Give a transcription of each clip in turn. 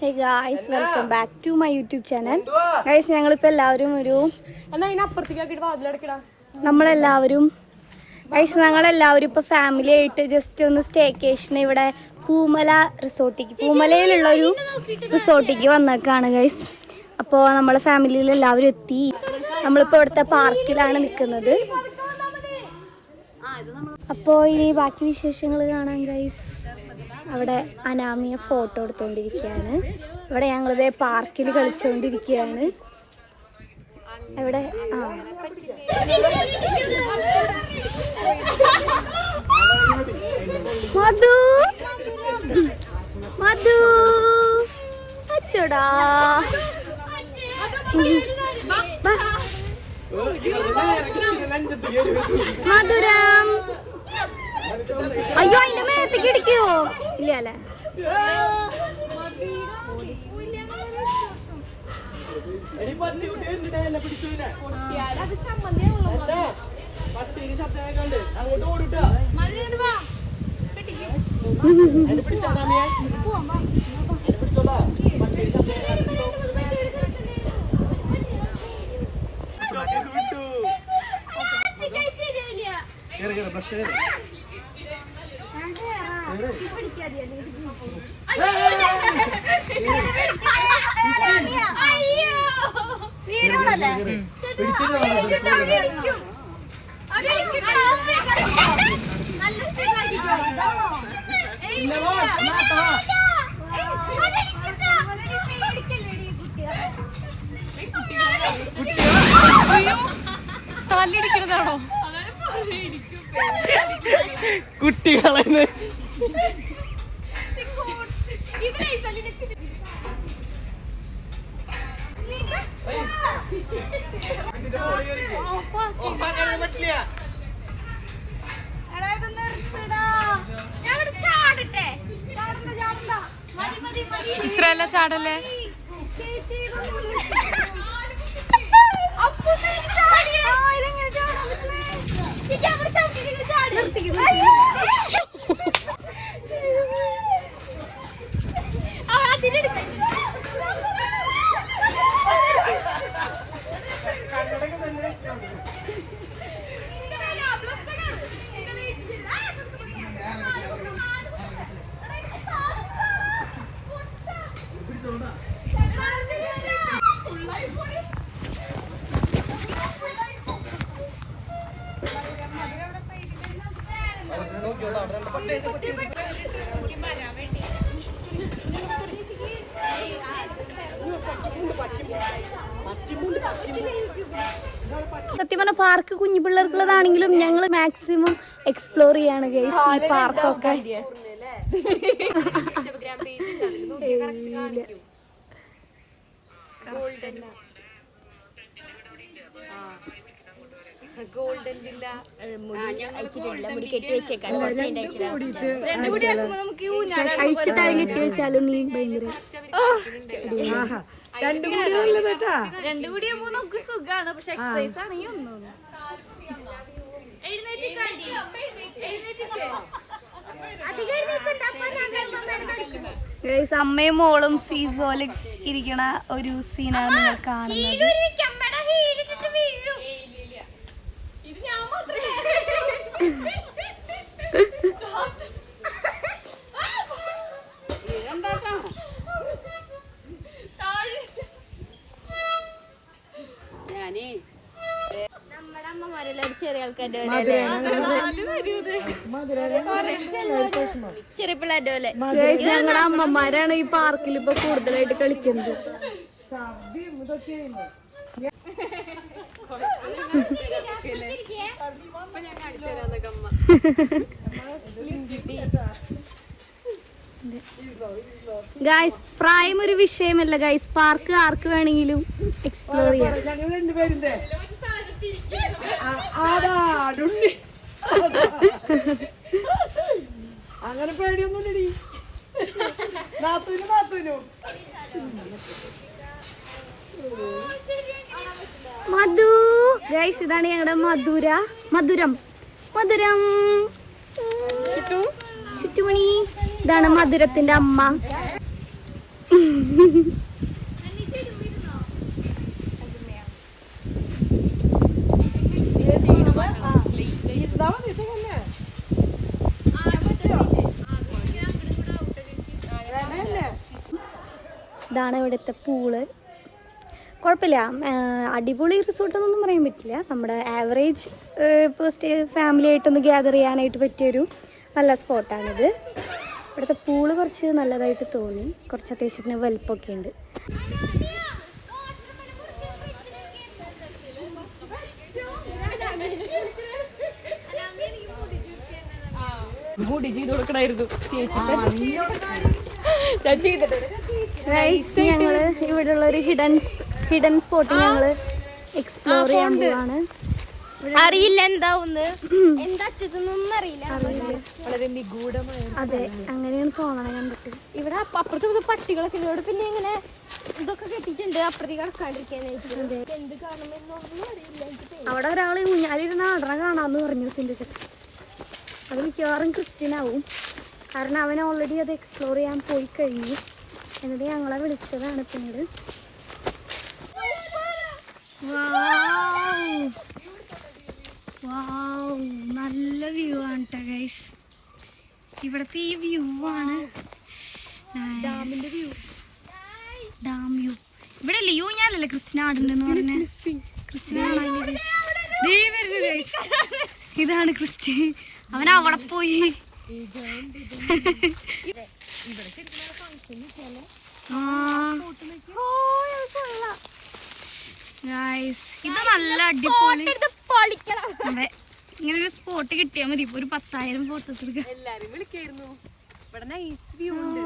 Hey guys, welcome back to my YouTube channel. Guys, ഞങ്ങളിപ്പോൾ എല്ലാവരും ഇപ്പോൾ ഫാമിലി ആയിട്ട് ജസ്റ്റ് ഒന്ന് സ്റ്റേക്കേഷൻ ഇവിടെ പൂമല പൂമലയിലുള്ള ഒരു റിസോർട്ടിലേക്ക് വന്നേക്കാണ് ഗൈസ്. അപ്പോൾ നമ്മളെ ഫാമിലിയിൽ എല്ലാവരും എത്തി. നമ്മളിപ്പോൾ ഇവിടുത്തെ പാർക്കിലാണ് നിൽക്കുന്നത്. അപ്പോൾ ഇനി ബാക്കി വിശേഷങ്ങൾ കാണാം ഗൈസ്. അവിടെ അനാമിയെ ഫോട്ടോ എടുത്തുകൊണ്ടിരിക്കുകയാണ്. ഇവിടെ ഞങ്ങളിതേ പാർക്കിൽ കളിച്ചുകൊണ്ടിരിക്കുകയാണ്. ഇവിടെ മധു മധു അച്ചോടാ മധുരം. അയ്യോ അതിന്റെ മേത്തേക്ക് ഇടിക്കോ? ഇല്ല അല്ലേ? തല്ലിടിക്കുന്നതാണോ കുട്ടികളെ? ഇസ്രായേല ചാടല്ലേ? സത്യം പറഞ്ഞ പാർക്ക് കുഞ്ഞു പിള്ളേർക്കുള്ളതാണെങ്കിലും ഞങ്ങൾ മാക്സിമം എക്സ്പ്ലോർ ചെയ്യാണ് ഗൈസ് ഈ പാർക്കൊക്കെ. അഴിച്ചിട്ടാലും കെട്ടി വെച്ചാലും നീ ഭയങ്കര രണ്ടുകൂടിയാകുമ്പോ നമുക്ക് സുഖാണ്. പക്ഷെ എക്സസൈസ് ആണെങ്കിൽ ഒന്നും അമ്മയും മോളും സീസോല് ഇരിക്കണ ഒരു സീനാണ് നിങ്ങൾ കാണുന്നത്. നമ്മുടെ അമ്മമാരെല്ലാം ചെറിയ ആൾക്കാരുടെ ചെറിയ പിള്ളേരുടെ പോലെ ഞങ്ങളുടെ അമ്മമാരാണ് ഈ പാർക്കിൽ ഇപ്പൊ കൂടുതലായിട്ട് കളിക്കുന്നത്. ഗൈസ് പ്രായം ഒരു വിഷയമല്ല ഗൈസ്. പാർക്ക് ആർക്ക് വേണമെങ്കിലും എക്സ്പ്ലോർ ചെയ്യാം. അങ്ങനെ പേടിയൊന്നുമില്ലടി. മധു ഗൈസ് ഇതാണ് ഞങ്ങളുടെ മധുരം ചുറ്റുമണി. ഇതാണ് മധുരത്തിന്റെ അമ്മ. ഇതാണ് ഇവിടുത്തെ പൂള്. കുഴപ്പമില്ല, അടിപൊളി റിസോർട്ടെന്നൊന്നും പറയാൻ പറ്റില്ല. നമ്മുടെ ആവറേജ് ഇപ്പോൾ ഫാമിലി ആയിട്ടൊന്ന് ഗ്യാദർ ചെയ്യാനായിട്ട് പറ്റിയൊരു നല്ല സ്പോട്ടാണിത്. ഇവിടുത്തെ പൂള് കുറച്ച് നല്ലതായിട്ട് തോന്നി, കുറച്ച് അത്യാവശ്യത്തിന് വലിപ്പമൊക്കെ ഉണ്ട്. ഞങ്ങള് ഇവിടെയുള്ള ഒരു ഹിഡൻ സ്പോട്ട് ഞങ്ങള് എക്സ്പ്ലോർ ചെയ്യാൻ പോവാണ്. അറിയില്ല എന്താവുന്ന് എന്താ അറ്റത്തൊന്നും അറിയില്ല. വളരെ നിഗൂഢമായ. അതെ, അങ്ങനെയാണ് തോന്നണം കണ്ടിട്ട്. ഇവിടെ അപ്പുറത്ത് പട്ടികളൊക്കെ ഇവിടെ പിന്നെ ഇങ്ങനെ ഇതൊക്കെ കെട്ടിയിട്ടുണ്ട് അപ്പുറത്തേക്ക് കടക്കാനായിട്ട്. എന്ത് കാണുമെന്നൊന്നും അറിയില്ല. അവിടെ ഒരാൾ ഊഞ്ഞാലിരുന്ന് ആടണ കാണാന്ന് പറഞ്ഞു സിന്റെ ചേട്ടൻ. അത് മിക്കവാറും ക്രിസ്ത്യൻ ആവും, കാരണം അവൻ ഓൾറെഡി അത് എക്സ്പ്ലോർ ചെയ്യാൻ പോയി കഴിഞ്ഞു. എന്നിട്ട് ഞങ്ങളെ വിളിച്ചതാണ് പിന്നീട്. നല്ല വ്യൂ ആണ് കേട്ടോ ഗൈസ്. ഇവിടുത്തെ ഈ വ്യൂ ആണ് ഡാമിന്റെ വ്യൂ. ഡാം വ്യൂ ഇവിടെ അല്ലേ ഊഞ്ഞാലല്ലേ ക്രിസ്ത്യൻ ആടുണ്ടെന്ന് പറഞ്ഞ ക്രിസ്ത്യൻ. ഇതാണ് ക്രിസ്ത്യൻ, അവൻ അവിടെ പോയി. ഇത് നല്ല അടിപൊളി. അതെ, ഇങ്ങനെ ഒരു സ്പോട്ട് കിട്ടിയാൽ മതി. ഇപ്പൊ ഒരു 10,000 ഫോട്ടോസ് എടുക്കാം. എല്ലാരും വിളിക്കായിരുന്നു. ഇവിടെ നൈസ് വ്യൂ ഉണ്ട്.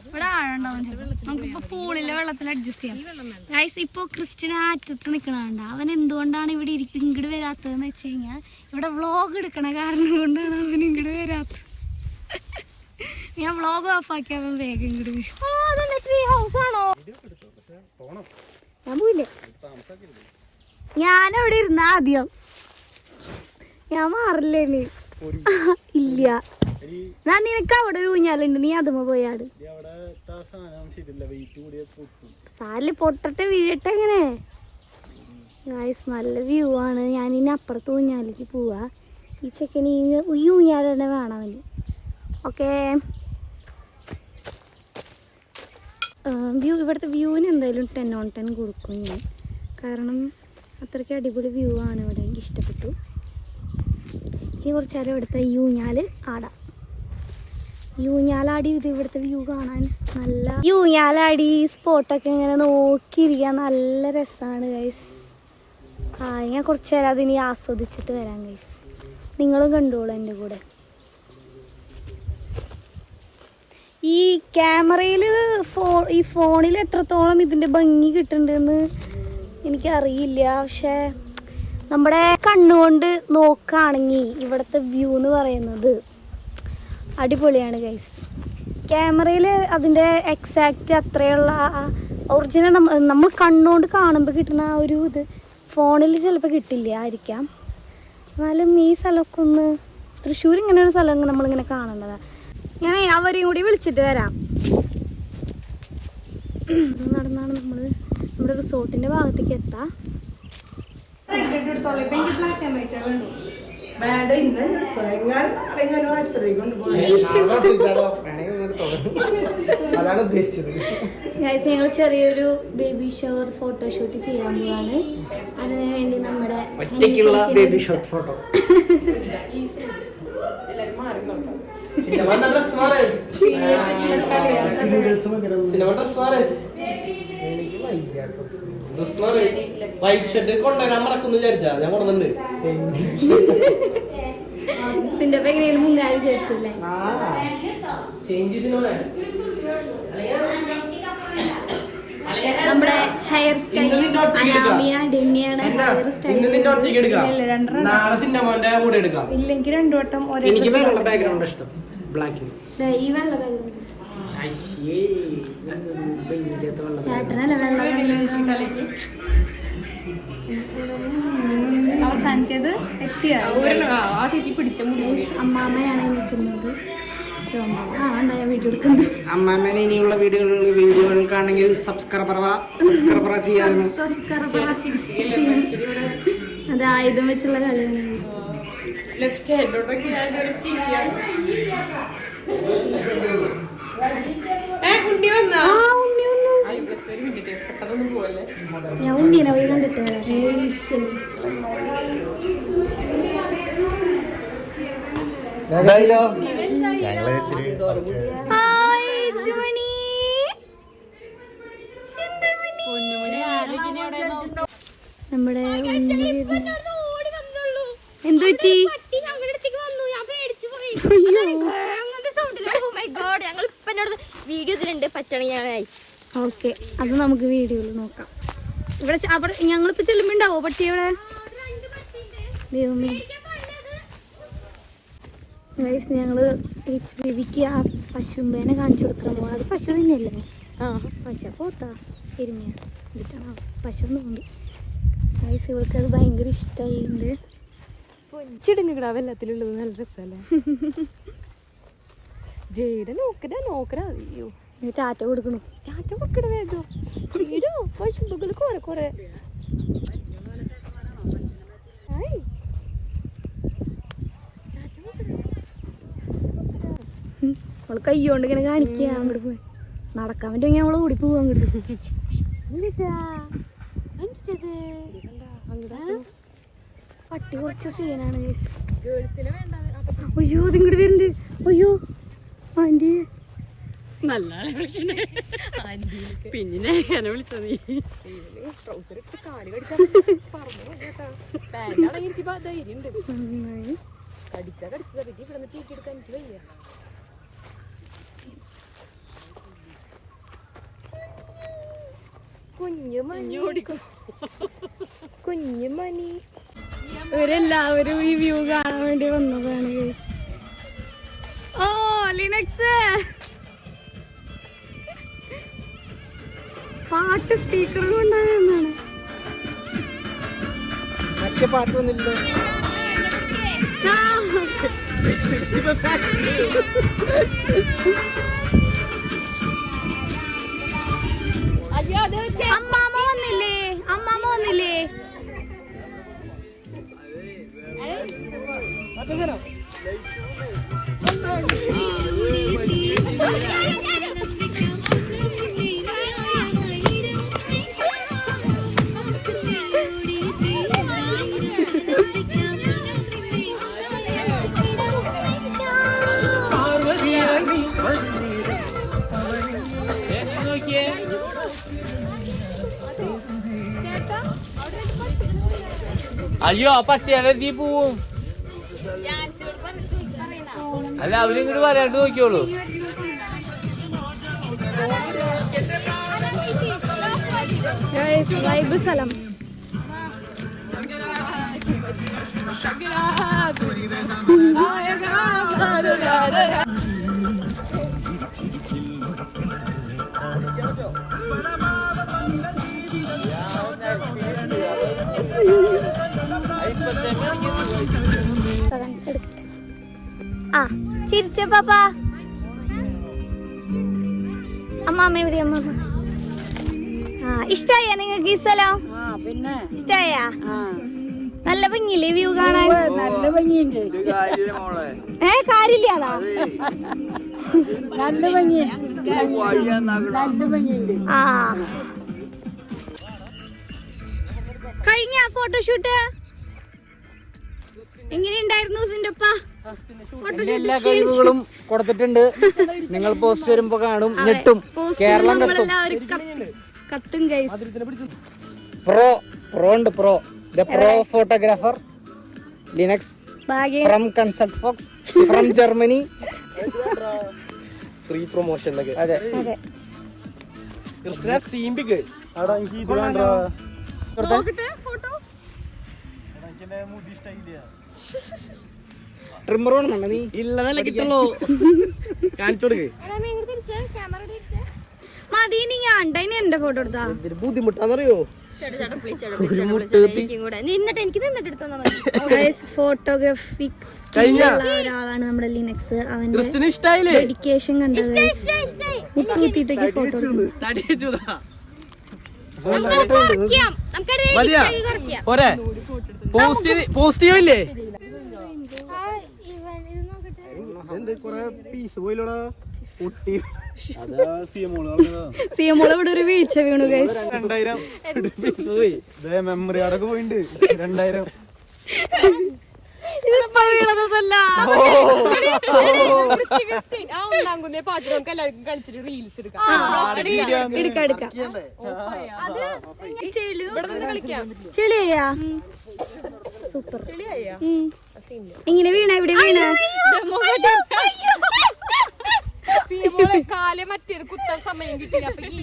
ഇവിടെ ആഴുണ്ടാവും. നമുക്കിപ്പോ പൂളിലെ വെള്ളത്തിൽ അഡ്ജസ്റ്റ് ചെയ്യാം. ഗൈസ്, ഇപ്പൊ ക്രിസ്ത്യൻ അറ്റത്ത് നിക്കണണ്ട. അവൻ എന്തുകൊണ്ടാണ് ഇവിടെ ഇങ്ങോട്ട് വരാത്തതെന്ന് വെച്ച് കഴിഞ്ഞാൽ ഇവിടെ വ്ളോഗ് എടുക്കണ കാരണം കൊണ്ടാണ് അവൻ ഇങ്ങോട്ട് വരാത്തത്. ഞാൻ വ്ളോഗ് ഓഫ് ആക്കി അവൻ വേഗം ഇങ്ങോട്ട് വരും. ട്രീ ഹൗസ് ആണോ? ഞാൻ പോയില്ലേ, ഞാനവിടെ ഇരുന്ന ആദ്യം. ഞാൻ മാറില്ലേ? ഇല്ല, ഞാൻ നിനക്ക് അവിടെ ഒരു ഊഞ്ഞാലുണ്ട്, നീ അതുമ്മ പോയാട്. സാരില് പൊട്ടട്ടെ വീഴട്ടെ. എങ്ങനെ ഗായ്സ്, നല്ല വ്യൂ ആണ്. ഞാൻ ഇനി അപ്പുറത്ത് ഊഞ്ഞാലേക്ക് പോവാ. ഈ ചെക്കന് ഈ ഊഞ്ഞാൽ തന്നെ വേണം അവന്. ഓക്കെ, വ്യൂ ഇവിടുത്തെ വ്യൂവിന് എന്തായാലും 10/10 കൊടുക്കും ഞാൻ, കാരണം അത്രയ്ക്ക് അടിപൊളി വ്യൂ ആണ് ഇവിടെ. എനിക്ക് ഇഷ്ടപ്പെട്ടു. ഇനി കുറച്ച് നേരം ഇവിടുത്തെ യൂഞ്ഞാല് ആടാം. യൂഞ്ഞാലാടി ഇത് ഇവിടുത്തെ വ്യൂ കാണാൻ നല്ല യൂഞ്ഞാലാടി സ്പോട്ടൊക്കെ ഇങ്ങനെ നോക്കിയിരിക്കാൻ നല്ല രസമാണ് ഗൈസ്. ഞാൻ കുറച്ച് നേരം അതിനി ആസ്വദിച്ചിട്ട് വരാം ഗൈസ്. നിങ്ങളും കണ്ടോളൂ എൻ്റെ കൂടെ. ഈ ക്യാമറയിൽ ഈ ഫോണിൽ എത്രത്തോളം ഇതിൻ്റെ ഭംഗി കിട്ടുന്നുണ്ടെന്ന് എനിക്കറിയില്ല, പക്ഷേ നമ്മുടെ കണ്ണുകൊണ്ട് നോക്കുകയാണെങ്കിൽ ഇവിടുത്തെ വ്യൂ എന്ന് പറയുന്നത് അടിപൊളിയാണ് ഗൈസ്. ക്യാമറയിൽ അതിൻ്റെ എക്സാക്റ്റ് അത്രയുള്ള ഒറിജിനൽ നമ്മൾ കണ്ണുകൊണ്ട് കാണുമ്പോൾ കിട്ടുന്ന ആ ഒരു ഇത് ഫോണിൽ ചിലപ്പോൾ കിട്ടില്ല ആയിരിക്കാം. എന്നാലും ഈ സ്ഥലമൊക്കെ ഒന്ന് തൃശ്ശൂർ ഇങ്ങനെ ഒരു സ്ഥലം നമ്മളിങ്ങനെ കാണേണ്ടതാണ്. ഞാൻ അവരെയും കൂടി വിളിച്ചിട്ട് വരാം. നടന്നാണ് നമ്മൾ നമ്മുടെ റിസോർട്ടിൻ്റെ ഭാഗത്തേക്ക് എത്താം. ഞങ്ങൾ ചെറിയൊരു ബേബി ഷവർ ഫോട്ടോഷൂട്ട് ചെയ്യാൻ പോവാണ്. അതിനു വേണ്ടി നമ്മുടെ ഫോട്ടോ എങ്ങനെയും മുങ്ങാരി ചേച്ചില്ലേ. നമ്മുടെ hair style Anamiya ഡെന്നിയാണ് hair style. ഇല്ല, എനിക്ക് 2 വട്ടം ഒരേ ഈ വെള്ള ബാക്ക്ഗ്രൗണ്ട്. ചേട്ടനല്ല വെള്ള അവസാനത്തേത് എത്തിയ ആ ചേച്ചി പിടിച്ച മുടി അമ്മാമ്മയാണ് നിൽക്കുന്നത്. ഞാൻ വീഡിയോ എടുക്കുന്നത്. അമ്മാമ്മേനെ ഇനിയുള്ള വീഡിയോകൾക്കാണെങ്കിൽ സബ്സ്ക്രൈബർ ചെയ്യാനും അത് ആയുധം വെച്ചുള്ള കളിയാണ്. ലെഫ്റ്റ് ഹാൻഡോട്ടൊക്കെ ഉണ്ണി വന്നാ പെട്ടെന്നൊന്നും പോവല്ലേ. ഞാൻ ഉണ്ണീനെ പോയി കണ്ടിട്ട് നമ്മുടെ എന്തു പറ്റി? വീഡിയോ ഇതിലുണ്ട് പറ്റണയായി. ഓക്കെ, അത് നമുക്ക് വീഡിയോയിൽ നോക്കാം. ഇവിടെ അവിടെ ഞങ്ങളിപ്പോ ചെല്ലുമ്പോണ്ടാവോ പട്ടി അവിടെ? ദൈവമേ, ഞങ്ങള് ബേബിക്ക് ആ പശുമ്പേനെ കാണിച്ചു കൊടുക്കണം. അത് പശു തന്നെയല്ലേ? പശു പോത്താ എരുമയാ എന്നിട്ടാണ് പശു തോന്നി. ഗൈസ് ഇവൾക്ക് അത് ഭയങ്കര ഇഷ്ടമായിട്ടുണ്ട്. പൊഞ്ചിടുങ്ങിടാ വെള്ളത്തിലുള്ളത് നല്ല രസമല്ലേ. ജയുടെ നോക്കടാ. അയ്യോ ടാറ്റ കൊടുക്കണു. ടാറ്റ കൊടുക്കണ വേഗം. പശുമ്പുകള് കൊറേ അവള് കയ്യോണ്ട് ഇങ്ങനെ കാണിക്കുക. അങ്ങോട്ട് പോയി നടക്കാൻ പറ്റുമെങ്കിൽ അവള് ഓടി പോവാ അങ്ങോട്ട്. പട്ടി കുറച്ച് സീനാണ്. അയ്യോ അതിങ്ങോട്ട് വരുന്നുണ്ട്. അയ്യോ ആന്റി പിന്നെ വിളിച്ചോ നീ? ട്രൗസർ ഇട്ട് കാല് കടിച്ചാ എനിക്ക് ധൈര്യം ഉണ്ട്. കടിച്ചതാ പിന്നെ ഇവിടെ നിന്ന് തീക്കെടുക്കാൻ എനിക്ക് വയ്യ. കുഞ്ഞുമണി ഇവരെല്ലാവരും ഈ വ്യൂ കാണാൻ വേണ്ടി വന്നതാണ്. ഓ ലിനക്സ് പാട്ട് സ്പീക്കർ കൊണ്ടാണ്. മറ്റേ പാട്ടൊന്നുമില്ല. അമ്മാമ്മ വന്നില്ലേ? അയ്യോ ആ പട്ടിയാലെ നീ പോവും. അല്ല അവരിങ്ങോട്ട് വരാണ്ട് നോക്കിയോളൂ. വൈബ് സ്ഥലം. ആ ചിരിച്ച പാപ്പ. അമ്മാമ്മ എവിടെ? അമ്മാമ്മ ഇഷ്ടായ നിങ്ങൾക്ക് ഈ സ്ഥലം? ഇഷ്ടായ? നല്ല ഭംഗിയില്ലേ വ്യൂ കാണാൻ? നല്ല ഭംഗിയുണ്ട്. കാര്യമില്ലാണോ? നല്ല ഭംഗിയുണ്ട്. ആ കഴിഞ്ഞ ഫോട്ടോഷൂട്ട് എങ്ങനെയുണ്ടായിരുന്നു സിന്റപ്പ? എല്ലാ കഴിവുകളും കൊടുത്തിട്ടുണ്ട്. നിങ്ങൾ പോസ്റ്റ് വരുമ്പോ കാണും, ഞെട്ടും. കേരളം കത്തും guys. Pro the pro photographer linux from consult fox from Germany. Free promotion. അതെ ക്രിസ്ത്യന സീംബിക്ക് ട്രിമ്മർ വേണമെന്നുണ്ടോ? നീ ഇല്ല നല്ല കിട്ടുള്ളൂ. കാണിച്ചു കൊടുക്ക്. മതി നീ കണ്ടതിന് എന്റെ ഫോട്ടോ എടുത്താ ബുദ്ധിമുട്ടാന്നറിയോ? ഫോട്ടോഗ്രാഫി ഒരാളാണ് നമ്മുടെ ലിനക്സ്. അവന്റെ ഡെഡിക്കേഷൻ കണ്ടത് കുത്തിയിട്ടൊക്കെ ഫോട്ടോ പോസിറ്റീവ് സിയമോള് ഇവിടെ ഒരു വീഴ്ച വീണു ഗൈസ്. മെമ്മറി കാർഡൊക്കെ പോയിണ്ട് 2000. ഇതിപ്പോ വീണതല്ല. പാട്ട് നമുക്ക് എല്ലാവർക്കും കളിച്ചിട്ട് റീൽസ് എടുക്കാം. ചെളിയാ സൂപ്പർ. ഇങ്ങനെ വീണ ഇവിടെ വീണ കാലെ മറ്റേത് കുത്താൻ സമയം കിട്ടില്ല. അപ്പൊ ഈ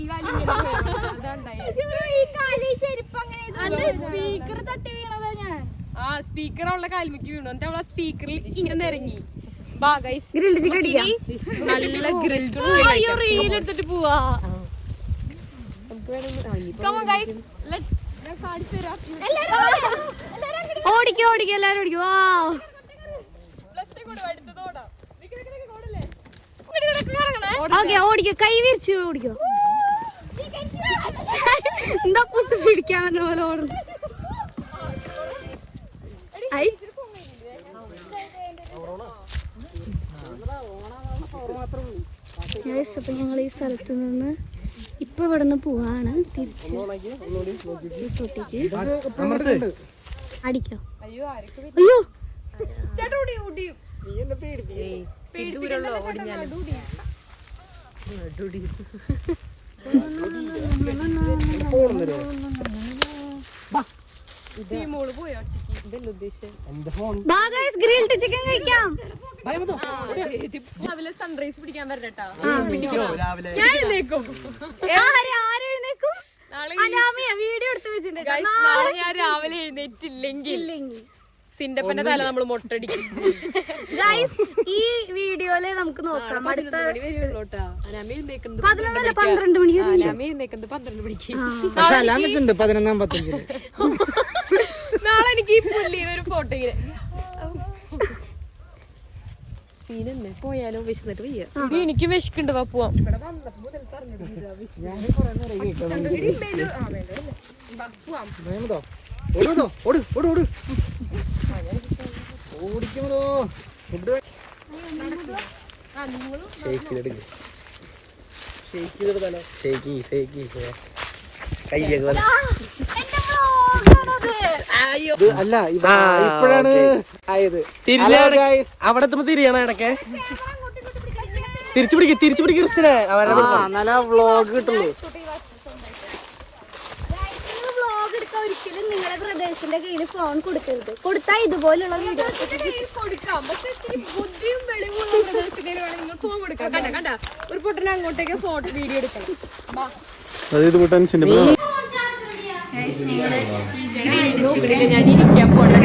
സ്പീക്കർ തട്ടി വീണതാ ഞാൻ. ആ സ്പീക്കറുള്ള കാൽമിക്ക് വീണു. എന്നിട്ട് അവളെ സ്പീക്കറിൽ ഇങ്ങനെ ഇറങ്ങി. നല്ല റീലെടുത്തിട്ട് പോവാ. ഓടിക്കോ ഓടിക്കോ എല്ലാരും ഓടിക്കോ. ഓക്കെ ഓടിക്കോ, കൈ വിരിച്ച് ഓടിക്കോ. എന്താ പുസ് പിടിക്കാൻ പറഞ്ഞ പോലെ ഓടുന്നു. അപ്പൊ ഞങ്ങൾ ഈ സ്ഥലത്ത് നിന്ന് ഇപ്പൊ ഇവിടെ നിന്ന് പോവാണ് തിരിച്ച് റിസോർട്ടിലേക്ക്. അടിക്കോ? അയ്യോ ചിക്കൻ കഴിക്കാം. രാവിലെ സൺറൈസ് പിടിക്കാൻ വരട്ടോ. വീഡിയോ എടുത്ത് വെച്ചിട്ടുണ്ട്. നാളെ ഞാൻ രാവിലെ എഴുന്നേറ്റില്ലെങ്കിൽ സിന്റപ്പന്റെ തല നമ്മൾ മൊട്ടടിക്കും. ഈ വീഡിയോയില് നമുക്ക് നോക്കാം. അടുത്ത 12 മണിക്ക് 12 മണിക്ക്. 11:55. നാളെ എനിക്ക് ഈ പുള്ളിയുടെ ഒരു ഫോട്ടോ സീനെന്നെ പോയാലോ വിശന്നിട്ട് വയ്യ. എനിക്ക് വിശക്കുണ്ട്. വാ പോവാം. അല്ല ഇപ്പോഴാണ് ആയത്. അവിടെ എത്തുമ്പോ തിരിയണം ഇടക്കെ. തിരിച്ചു പിടിക്കും ക്രിസ്ത്യനെ. നല്ല വ്ളോഗ് കിട്ടുള്ളൂ. വ്ളോഗ് എടുക്കാൻ ഒരിക്കലും നിങ്ങളുടെ ബ്രദേഴ്സിന്റെ കയ്യിൽ ഫോൺ കൊടുക്കരുത്. കൊടുത്താൽ ഇതുപോലുള്ള വീഡിയോ കൊടുക്കാം. പക്ഷെ ബുദ്ധിയും വെളിവുള്ള പ്രദേശത്തിൽ വേണം നിങ്ങൾ ഫോൺ കൊടുക്കാം. കണ്ട ഒരു പൊട്ടനെ അങ്ങോട്ടേക്ക് ഫോട്ടോ വീഡിയോ എടുക്കണം. ഞാൻ ഇരിക്കാൻ പോട്ടെ.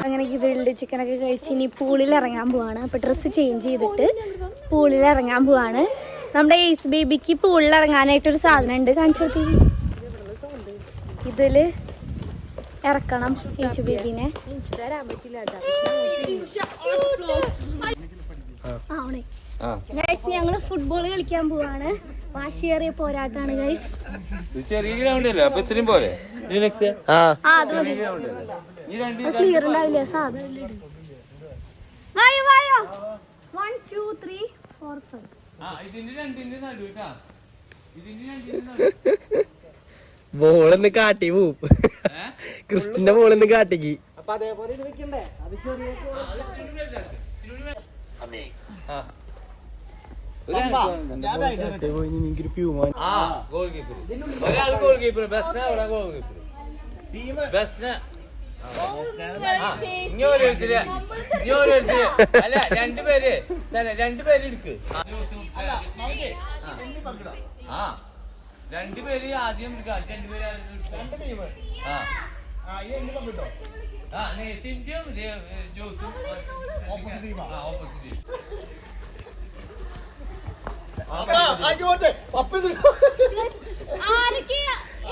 അങ്ങനെ ഗ്രിൽഡ് ചിക്കനൊക്കെ കഴിച്ച് ഇനി പൂളിൽ ഇറങ്ങാൻ പോവാണ്. അപ്പൊ ഡ്രസ്സ് ചേഞ്ച് ചെയ്തിട്ട് പൂളിൽ ഇറങ്ങാൻ പോവാണ്. നമ്മുടെ ഏസ് ബേബിക്ക് പൂളിൽ ഇറങ്ങാനായിട്ടൊരു സാധനം ഉണ്ട്, കാണിച്ചു കൊടുത്തി. ഇതില് ഇറക്കണം ഏസ് ബേബിനെ. ഗൈസ് ഞങ്ങള് ഫുട്ബോൾ കളിക്കാൻ പോവാണ്. വാശിയേറിയ പോരാട്ടാണ് ഗൈസ്. ചെറിയ ഗ്രൗണ്ട് അല്ലേ, അപ്പൊ ഇത്രയും പോലെ ക്ലിയർ ഉണ്ടാവില്ല സാധനം. വായോ വായോ 1 2 3 4 5. ബോളൊന്ന് കാട്ടി പോവും. ക്രിസ്റ്റിന്റെ ബോളൊന്ന് കാട്ടിക്ക്. അപ്പൊ അതേപോലെ ഇത് വെക്കണ്ടേ? അത് ചെറിയ ഒരാൾ ഗോൾ കീപ്പർ ബെസ്റ്റ് അല്ല രണ്ടുപേര് എടുക്ക്. രണ്ടുപേര് ആദ്യം എടുക്കാം. രണ്ടുപേര്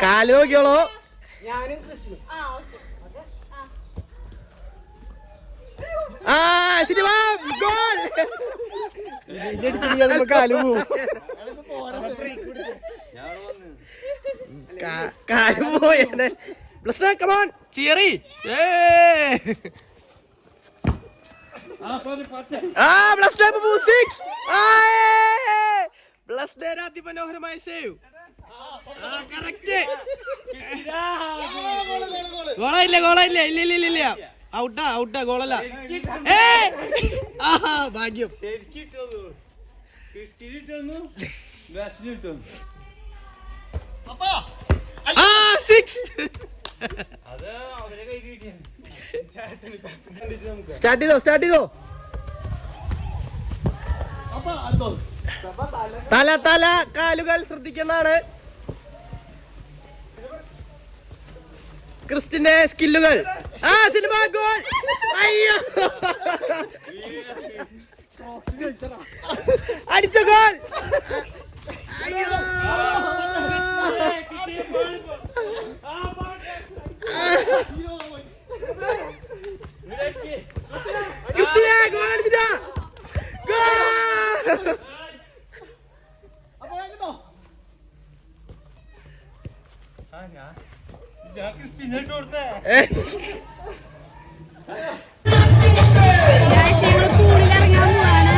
കാല് നോക്കിയോളൂ. ഞാനും ക്രിസ്ത്യനും. കാല് പോവും. കാല് പോയേനെ. കമോൺ ചിയറി. അതിമനോഹരമായ സേവ്. ഗോളയില്ല ഗോളയില്ല ഇല്ല ഇല്ല ഇല്ല ഇല്ല. ഔട്ടാ ഔട്ടാ ഗോളല്ല. ഭാഗ്യം. സ്റ്റാർട്ട് ചെയ്തോ സ്റ്റാർട്ട് ചെയ്തോ. തല തല കാലുകൾ ശ്രദ്ധിക്കുന്നതാണ് ക്രിസ്റ്റിന്റെ സ്കില്ലുകൾ. Cinema goal. അയ്യോ അടിച്ച ഗോൾ. അയ്യോ ക്രിസ്റ്റിനെ ഗോൾ അടിച്ചിട്ടാ. പൂളിലിറങ്ങാൻ പോവാണ്.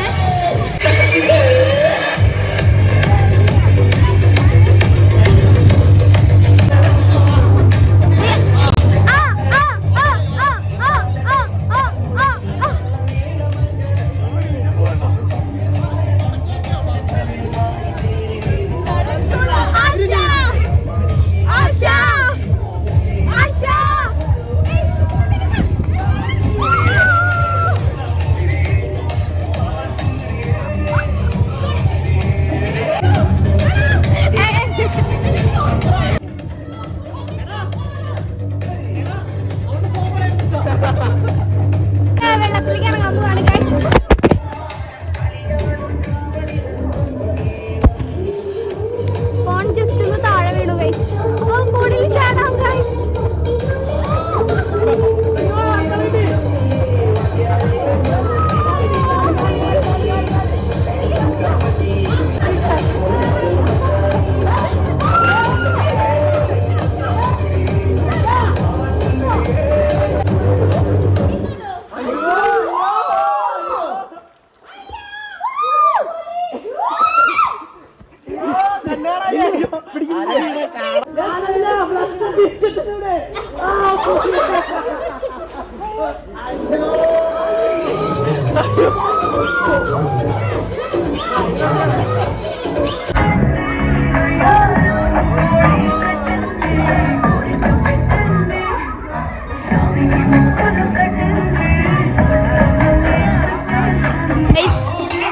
വെള്ളത്തിലേക്ക് ഇറങ്ങാൻ പോവാണ്. ഫോൺ ജസ്റ്റ് ഒന്ന് താഴെ വീണു ഗൈസ്. അപ്പൊ പൂളിൽ ചാടാം ഗൈസ്.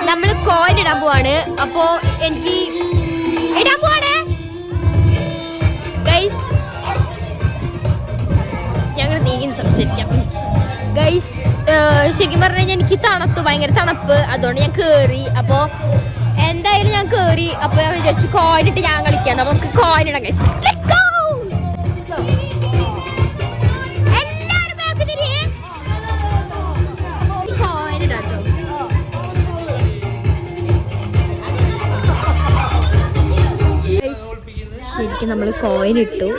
നമ്മള് കോയിൻ ഇടാൻ പോവാണ്. അപ്പോ എനിക്ക് ഇടാൻ പോവാണ് ഗൈസ്. ഞങ്ങൾ നീങ്ങി സംസാരിക്കാം ഗൈസ്. ശരിക്കും പറഞ്ഞു കഴിഞ്ഞാൽ എനിക്ക് ഭയങ്കര തണുപ്പ്. അതുകൊണ്ട് ഞാൻ കേറി. അപ്പോ എന്തായാലും ഞാൻ കേറി. അപ്പൊ ഞാൻ വിചാരിച്ചു കോയിൻ ഇട്ട് ഞാൻ കളിക്കാം. അപ്പൊ നമുക്ക് കോയിൻ ഇടാം ഗൈസ്. Let's go. എല്ലാവരും ബാക്ക് തിരിയേ. കോയിൻ ഇടാട്ടോ. ശരിക്കും നമ്മൾ കോയിൻ ഇട്ടു.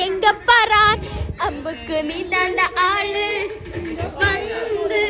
എങ്ക പറാൻ അമ്പുക്ക് നീ താണ്ട ആള് വന്ന്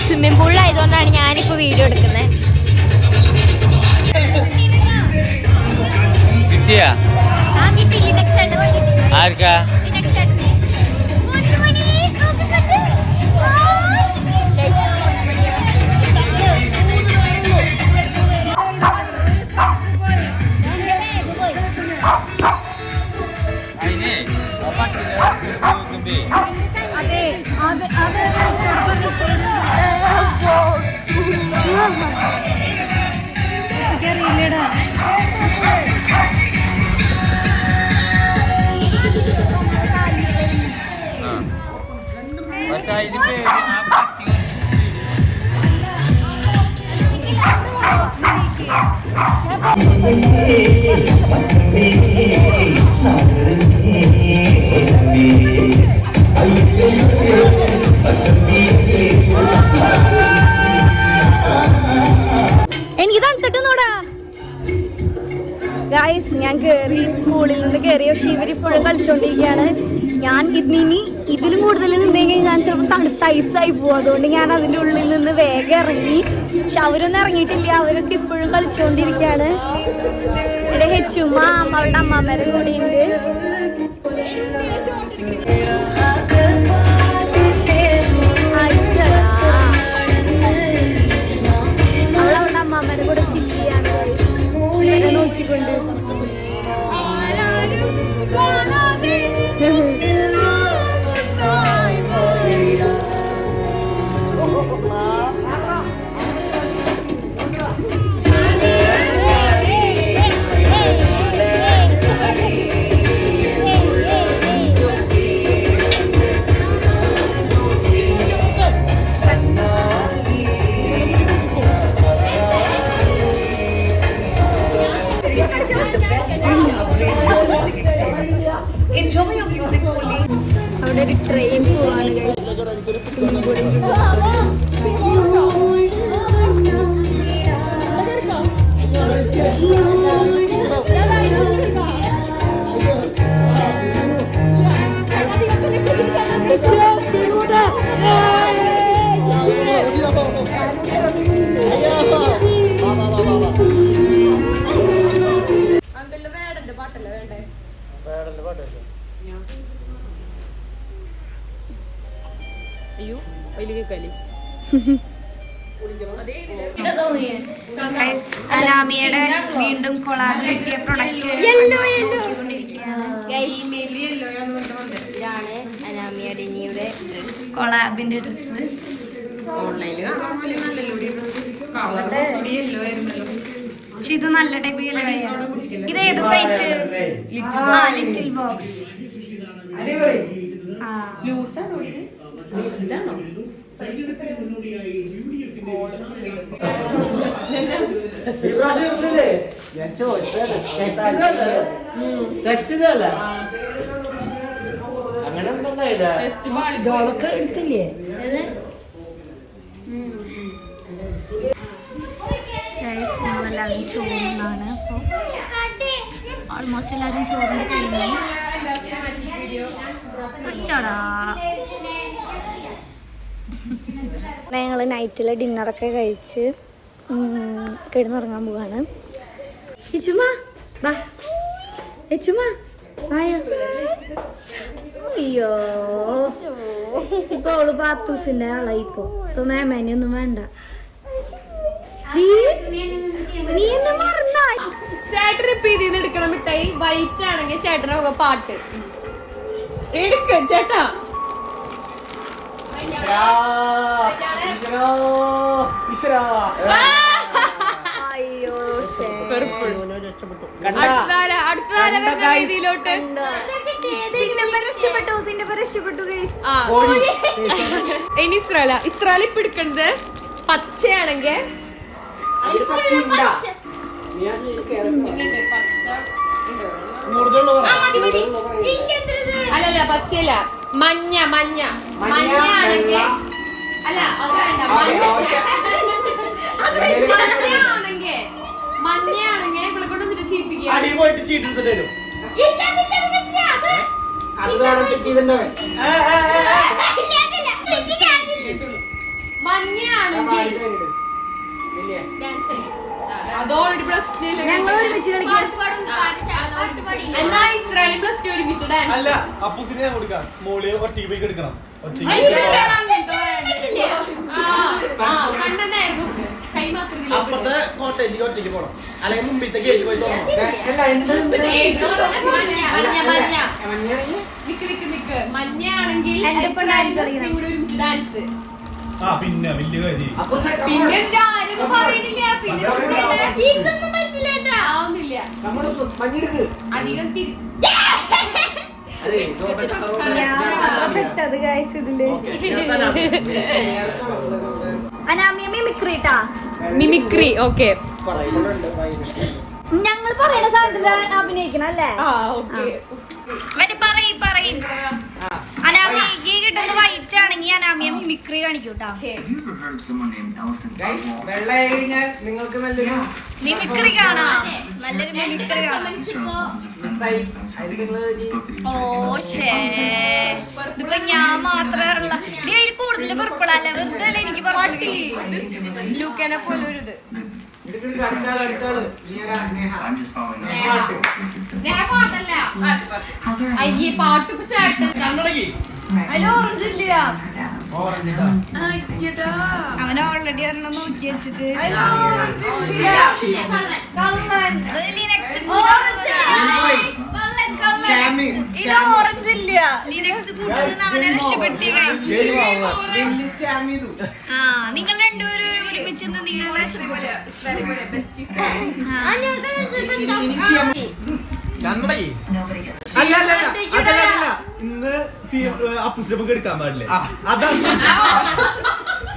സ്വിമ്മിംഗ് പൂളിലായതുകൊണ്ടാണ് ഞാനിപ്പോ വീഡിയോ എടുക്കുന്നത്. കിട്ടിയാ ആർക്കാ പക്ഷെ അതിന് പേര് ആ പട്ടി എനിക്ക് തണുത്തിട്ടുന്നോടാ ഗായ്സ്. ഞാൻ കേറി സ്കൂളിൽ നിന്ന് കയറി, പക്ഷെ ഇവരിപ്പോഴും കളിച്ചോണ്ടിരിക്കുകയാണ്. ഞാൻ ഇനി ഇതിലും കൂടുതൽ നിന്നെങ്കിൽ ഞാൻ ചിലപ്പോൾ തണുത്ത ഐസായി പോകും. അതുകൊണ്ട് ഞാൻ അതിൻ്റെ ഉള്ളിൽ നിന്ന് വേഗം ഇറങ്ങി. പക്ഷെ അവരൊന്നും ഇറങ്ങിയിട്ടില്ല, അവരൊക്കെ ഇപ്പോഴും കളിച്ചോണ്ടിരിക്കുകയാണ്. ഇവിടെ ഹെച്ചുമ്മ അവളുടെ അമ്മാമ്മേരെ കൂടിയുണ്ട്. അവളവളുടെ അമ്മാമ്മേരെ കൂടെ ചില്ലിയാണ് ഇവരെ നോക്കിക്കൊണ്ട്. അവിടെ ഒരു ട്രെയിൻ പോവാണ്. അയ്യോ വലിയ കലി അനാമിയുടെ വീണ്ടും കൊളാബ് കിട്ടിയ പ്രൊഡക്റ്റ് ഇതാണ് അനാമിയുടെ ഇനിയുടെ കൊളാബിന്റെ ഡ്രസ്. പക്ഷെ ഇത് നല്ല ടൈപ്പ് ഇത് ഏത് സൈറ്റ്? Little box. എടുത്തില്ലേ? ഞങ്ങളെല്ലാവരും ചോറിനാണ്. അപ്പോൾ ഓൾമോസ്റ്റ് എല്ലാവരും ചോറിന് കഴിഞ്ഞു. ഞങ്ങൾ നൈറ്റിലെ ഡിന്നറൊക്കെ കഴിച്ച് കിടന്നുറങ്ങാൻ പോവാണ്. അയ്യോ ഇപ്പൊ അവള് പാത്തൂസിന്റെ ആളായി. ഇപ്പൊ മേമേനെയൊന്നും വേണ്ട. നീ എന്നെ മറന്നായി. ചേട്ടൻ ഇപ്പൊ ഇതിന്ന് എടുക്കണം മിഠായി. വൈറ്റ് ആണെങ്കിൽ ചേട്ടനൊക്കെ പാട്ട് എടുക്ക ചേട്ടാ. അയ്യോ ഇതിലോട്ട് ഇനി ഇസ്രാല ഇപ്പൊ എടുക്കണത് പച്ചയാണെങ്കിൽ അല്ലല്ല പച്ചയല്ല, മഞ്ഞ മഞ്ഞ മഞ്ഞയാണെങ്കിൽ അല്ല മഞ്ഞയാണെങ്കിൽ ഇവിടെ കൊണ്ടൊന്നിട്ട് ചീപ്പിക്കുക. മഞ്ഞയാണെങ്കിൽ അതോടെ പ്രശ്നമില്ല. ഞങ്ങൾ ഒരുമിച്ച് കളിക്കാം. എന്നാ ഇസ്രായേലും പ്ലസ് ടു ഒരുമിച്ച് ഡാൻസ് അല്ല അപ്പൂസിനെ ഞാൻ കൊടുക്കാം മോളി ഒറ്റയ്ക്ക് പോയി എടുക്കണം കണ്ടെന്നായിരുന്നു കൈ മാത്രം അപ്പുറത്തെ കോട്ടേജിക്ക് ഒറ്റയ്ക്ക് പോണം അല്ലെങ്കിൽ മുമ്പിത്തെ ഗേറ്റ് പോയി തോന്നണം നിക്ക് മഞ്ഞയാണെങ്കിൽ ഒരുമിച്ച് ഡാൻസ് പിന്നെ വലിയ കാര്യം പിന്നെ ആരും പറയണില്ല പിന്നെ ഇതൊന്നും പറ്റില്ല കേട്ടാ. ആവുന്നില്ല അധികം പെട്ടത് ഗൈസ് ഇതില് അനാമിയ മിമിക്രിട്ടാ മിമിക്രി ഓക്കെ ഞങ്ങൾ പറയുന്ന സാധനത്തിൽ അഭിനയിക്കണം അല്ലേ ആ ഓക്കെ മറ്റേ പറയും അനാമിയ കിട്ടുന്ന വൈറ്റ് ആണെങ്കിൽ അനാമിയ മിമിക്രി കാണിക്കൂട്ടാ വെള്ളമായി കഴിഞ്ഞാൽ നിങ്ങൾക്ക് നല്ലൊരു മിമിക്രി കാണാം നല്ലൊരു മിമിക്രി കാണാം മിസ്സായി അതിൽ നിങ്ങൾ ഓ ഷേ ഇതിപ്പോ ഞാൻ മാത്രമല്ല കൂടുതൽ പെർപ്പിളല്ല വെറുതെ എനിക്ക് പറഞ്ഞു ലൂക്കനെ പോലെ ഒരു ഇത് അടുത്താള് പാട്ടല്ല അയ്യേ പാട്ട് ചേട്ടൻ കണ്ണടക്കി അതിൽ ഓറഞ്ച് ഇല്ല ഓറഞ്ചിട്ടാ അവൻ ഓൾറെഡി ഒരെണ്ണം നോക്കി വെച്ചിട്ട് ഓറഞ്ച് ഇല്ല ലിനക്സ് കൂട്ടുന്ന അവനെ രക്ഷപ്പെട്ടി ആ നിങ്ങൾ രണ്ടുപേരും ഒരുമിച്ച് നിങ്ങൾ കണ്ണടക്കി അല്ല അല്ല അതല്ല ഇന്ന് അപ്പൂസിനെ നമുക്ക് എടുക്കാൻ പാടില്ലേ അതാണ്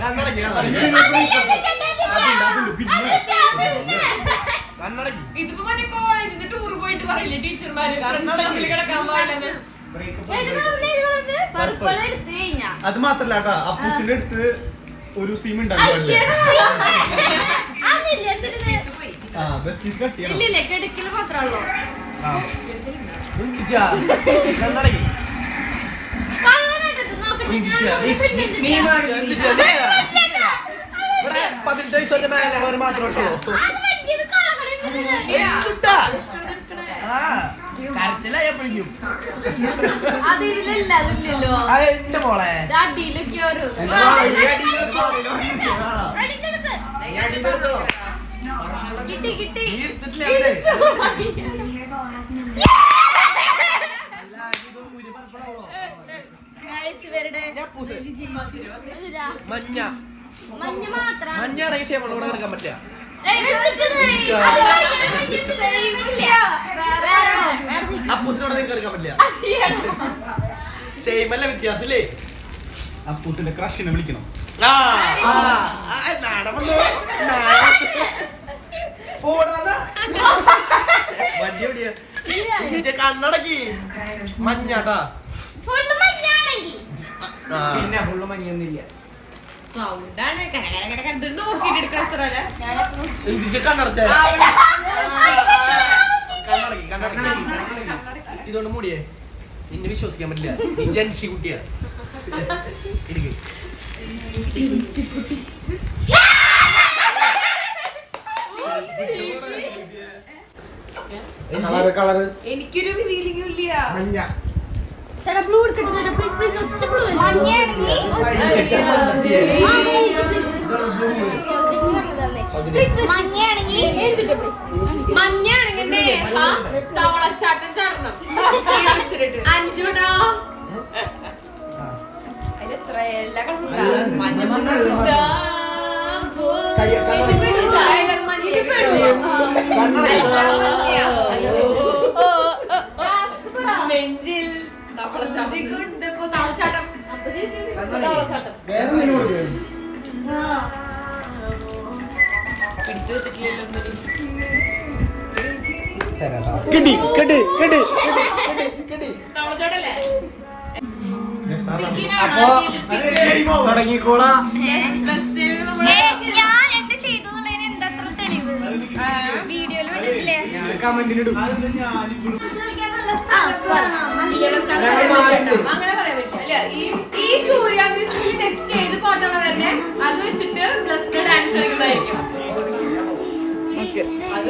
കണ്ണടക്കി കണ്ണടക്കി ഇതിപ്പോ മറ്റേ കോളേജിൽ ടൂർ പോയിട്ട് പറയില്ലേ ടീച്ചർമാര് കിടക്കാൻ പാടില്ലെന്ന് അത് മാത്രല്ല കേട്ടാ അപ്പൂസിന്റെ അടുത്ത് ഒരു സ്കീം ഉണ്ടാക്കി ആ ബെസ്റ്റീസ് കട്ട് ചെയ്യണം കിടക്കില് മാത്രമല്ലോ കണ്ണടക്കി നീ 18 വയസ്സൊക്കെ മേലെ മാത്രമേ കരച്ചിലായപ്പോഴേക്കും അതില്ലല്ലോ എന്റെ മോളെ അടിയിലൊക്കെ കിട്ടി കിട്ടി നീ എടുത്തിട്ടില്ല അവിടെ ഇവരുടെ മഞ്ഞ മഞ്ഞ മാത്രം മഞ്ഞ റൈസ് നമ്മളോട് കിടക്കാൻ പറ്റില്ല അപ്പൂസിനോട് നിങ്ങൾക്ക് എടുക്കാൻ പറ്റില്ല സെയിം അല്ല വ്യത്യാസല്ലേ അപ്പൂസിന്റെ ക്രഷിനെ വിളിക്കണം കണ്ണടക്കി മഞ്ഞാട്ടാ ഫുള്ള് മഞ്ഞാണെങ്കി പിന്നെ ഫുള്ള് മഞ്ഞൊന്നുമില്ല സൗണ്ടാണ് നോക്കിട്ട് എടുക്കുന്ന സ്ഥലമല്ല കണ്ണടച്ച കണ്ണടക്കി കണ്ണടക്കി ഇതുകൊണ്ട് മൂടിയേ നിന്നെ വിശ്വസിക്കാൻ പറ്റില്ല നീ ജൻസി കുട്ടിയാ ഇടുക്ക് കളറ് എനിക്കൊരു ഫീലിംഗും ഇല്ല മഞ്ഞ ചേട്ടാ ബ്ലൂ എടുക്കട്ടെ ചേട്ടാ പ്ലീസ് പ്ലീസ് ഒറ്റ ബ്ലൂ മഞ്ഞാണെങ്കിൽ തവളച്ചാട്ടം ചാടണം 5 വിടാ അതിലെത്ര എല്ലാ മഞ്ഞ നെഞ്ചിൽ തവളച്ചാട്ടം തവളച്ചാട്ടം പിടിച്ചു വെച്ചിട്ടില്ലല്ലോ കിട്ടി കിട്ടി കിട്ടി തവളച്ചാട്ടല്ലേ അപ്പൊ തുടങ്ങിക്കോളാ ഞാൻ എന്ത് ചെയ്തു എന്നുള്ളതിന് എന്താ തെളിവ് വീഡിയോയിൽ വിട്ടിട്ടില്ലേ കമന്റിലിടും അങ്ങനെ പറയാൻ പറ്റില്ല ഈ സൂര്യാഭിസ്മിൽ നെക്സ്റ്റ് ഏത് പാട്ടാണ് വരുന്നത് അത് വെച്ചിട്ട് പ്ലസ് ഡാൻസ് കളിക്കുന്നതായിരിക്കും അത്